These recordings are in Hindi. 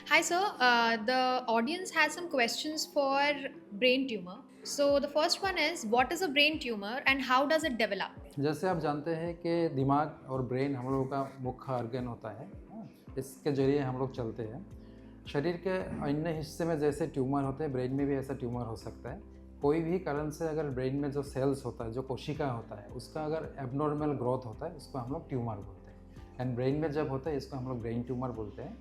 Hi, sir. The audience has some questions for brain tumor. So, the first one is what is a brain tumor and how does it develop? जैसे आप जानते हैं कि दिमाग और ब्रेन हम लोगों का मुख्य ऑर्गन होता है। हाँ, इसके ज़रिए हम लोग चलते हैं। शरीर के अन्य हिस्से में जैसे ट्यूमर होते हैं, ब्रेन में भी ऐसा ट्यूमर हो सकता है। कोई भी कारण से अगर ब्रेन में जो सेल्स होता है, जो कोशिका होता है, उसका अगर एबनॉर्मल ग्रोथ होता है, उसको हम लोग ट्यूमर बोलते हैं। एंड ब्रेन में जब होता है, इसको हम लोग ब्रेन ट्यूमर बोलते हैं।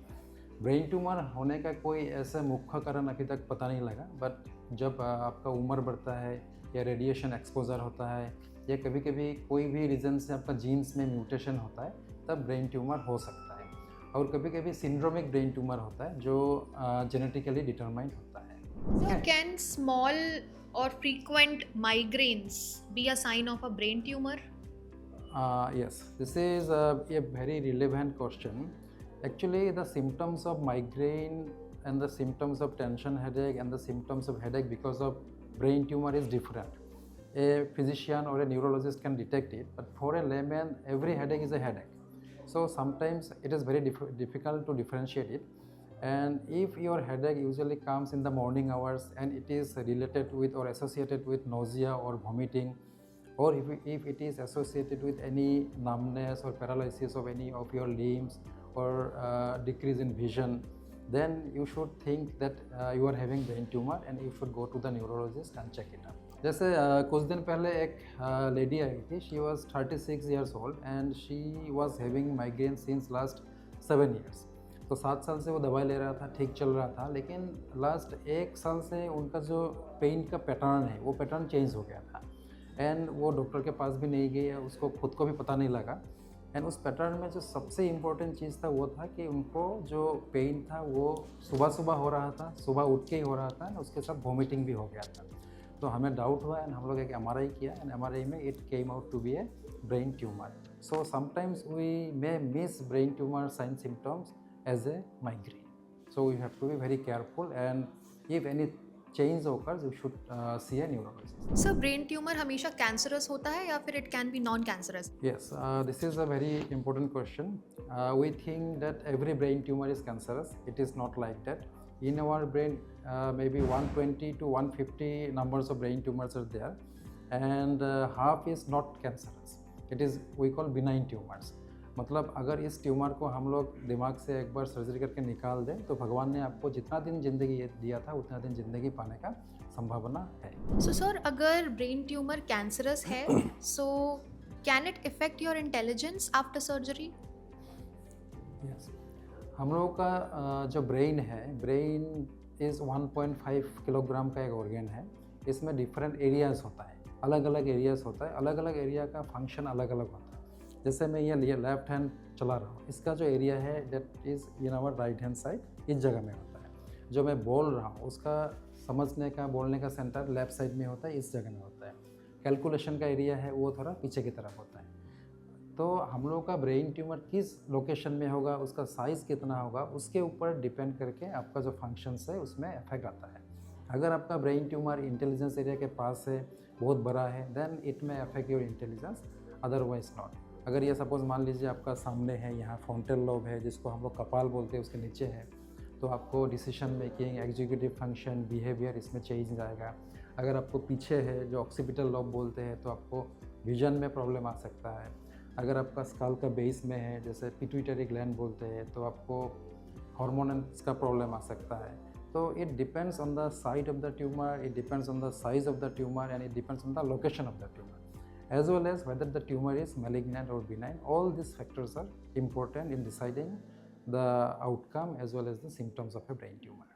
ब्रेन ट्यूमर होने का कोई ऐसा मुख्य कारण अभी तक पता नहीं लगा, बट जब आपका उम्र बढ़ता है या रेडिएशन एक्सपोजर होता है या कभी-कभी कोई भी रीज़न से आपका जीन्स में म्यूटेशन होता है, तब ब्रेन ट्यूमर हो सकता है। और कभी-कभी सिंड्रोमिक ब्रेन ट्यूमर होता है जो जेनेटिकली डिटरमाइंड होता है। So, can small or frequent migraines be a sign of a brain tumor? Yes, this is a very relevant question. Actually, the symptoms of migraine and the symptoms of tension headache and the symptoms of headache because of brain tumor is different. A physician or a neurologist can detect it, but for a layman, every headache is a headache. So sometimes it is very difficult to differentiate it. And if your headache usually comes in the morning hours and it is related with or associated with nausea or vomiting, or if it is associated with any numbness or paralysis of any of your limbs or decrease in vision, then you should think that you are having brain tumor and you should go to the neurologist and check it out. जैसे कुछ दिन पहले एक लेडी आई थी, she was 36 years old and she was having migraine since last 7 years. तो 7 साल से वो दवाई ले रहा था, ठीक चल रहा था, लेकिन लास्ट 1 साल से उनका जो पेन का पैटर्न है वो पैटर्न चेंज हो गया था। एंड वो डॉक्टर के पास भी नहीं गई, उसको खुद को भी पता नहीं लगा। एंड उस पैटर्न में जो सबसे इम्पोर्टेंट चीज़ था वो था कि उनको जो पेन था वो सुबह सुबह हो रहा था, सुबह उठ के ही हो रहा था, उसके साथ वॉमिटिंग भी हो गया था। तो हमें डाउट हुआ एंड हम लोग एक एमआरआई किया एंड एमआरआई में it came out to be a brain tumour. So sometimes we may miss brain tumour sign symptoms as a migraine. So you have to be very careful, and if any change occurs, you should see a neurologist. So, brain tumor हमेशा cancerous होता है या फिर it can be non-cancerous? Yes, this is a very important question. We think that every brain tumor is cancerous. It is not like that. In our brain, maybe 120 to 150 numbers of brain tumors are there, and half is not cancerous. It is we call benign tumors. मतलब अगर इस ट्यूमर को हम लोग दिमाग से एक बार सर्जरी करके निकाल दें तो भगवान ने आपको जितना दिन ज़िंदगी दिया था उतना दिन ज़िंदगी पाने का संभावना है। So, sir, अगर brain tumor cancerous है, so can it affect your intelligence after surgery? Yes, हम लोगों का जो ब्रेन है, ब्रेन इज़ 1.5 किलोग्राम का एक ऑर्गन है। इसमें डिफरेंट एरियाज़ होता है, अलग अलग एरियाज़ होता है, अलग अलग एरिया का फंक्शन अलग अलग होता है। जैसे मैं ये लेफ्ट हैंड चला रहा हूँ, इसका जो एरिया है that is in our right hand side, इस जगह में होता है। जो मैं बोल रहा हूँ उसका समझने का, बोलने का सेंटर लेफ्ट साइड में होता है, इस जगह में होता है। कैलकुलेशन का एरिया है वो थोड़ा पीछे की तरफ होता है। तो हम लोग का ब्रेन ट्यूमर किस लोकेशन में होगा, उसका साइज़ कितना होगा, उसके ऊपर डिपेंड करके आपका जो फंक्शंस है उसमें इफेक्ट आता है। अगर आपका ब्रेन ट्यूमर इंटेलिजेंस एरिया के पास है, बहुत बड़ा है, देन इट में affect your intelligence, otherwise not. अगर ये सपोज़ मान लीजिए आपका सामने है, यहाँ फ्रंटल लोब है जिसको हम लोग कपाल बोलते हैं, उसके नीचे है, तो आपको decision making, executive function, behaviour इसमें चेंज आएगा। अगर आपको पीछे है जो ऑक्सीपिटल लोब बोलते हैं तो आपको विजन में प्रॉब्लम आ सकता है। अगर आपका स्कल का बेस में है जैसे पिट्यूटरी ग्लैंड बोलते हैं तो आपको हार्मोन्स का प्रॉब्लम आ सकता है। तो it depends on the side of the tumour, it depends on the size of the tumour and it depends on the location of the tumour as well as whether the tumor is malignant or benign. All these factors are important in deciding the outcome as well as the symptoms of a brain tumor.